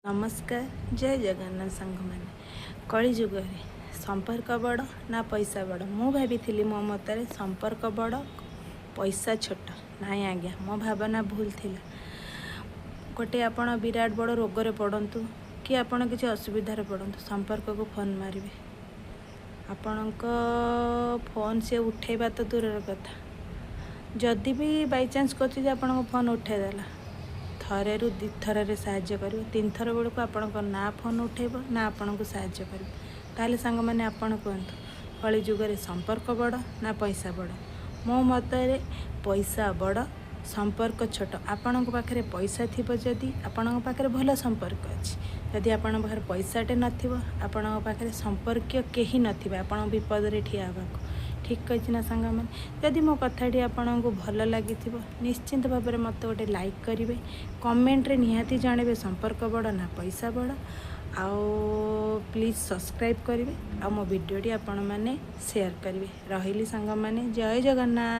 नमस्कार जय जगन्नाथ सांग मैंने कली जुगे संपर्क बड़ ना पैसा बड़ मु भाभी मो मतरे संपर्क बड़ पैसा छोट नाई आज्ञा मो भावना भूल थिला गोटे आपण विराट बड़ रोग पड़तु कि आपण किसी असुविधार पड़तु संपर्क को फोन मारे आपण फोन से उठेबा तो दूर कथा जदि भी बाई चान्स कर आपण फोन उठेदेला थरे रु दी थर साहाय्य कर तीन थर बेलू आपण ना फोन उठेब ना आपण को साहाय्य कर ताले सांग मैंने आपण कहतु कली जुगे संपर्क बड़ ना पैसा बड़ मो मतरे पैसा बड़ संपर्क छोट आपण पाखे पैसा थी जदि आपण पाखे भल संपर्क अच्छी जदि आपण पाखे पैसाटे नपण पाखे संपर्क कहीं नथिबे आपण विपद ठिया होगा ठीक कही ना सांग मैंने जदि मो कथाटी आपन को भल लगी निश्चिंत भाव में मत गोटे लाइक करेंगे कमेंट रे निहाती जानवे संपर्क बड़ ना पैसा बड़ आओ प्लीज सब्सक्राइब करेंगे आ मो वीडियोटी आपण मैंने शेयर करेंगे रही सांग मैंने जय जगन्नाथ।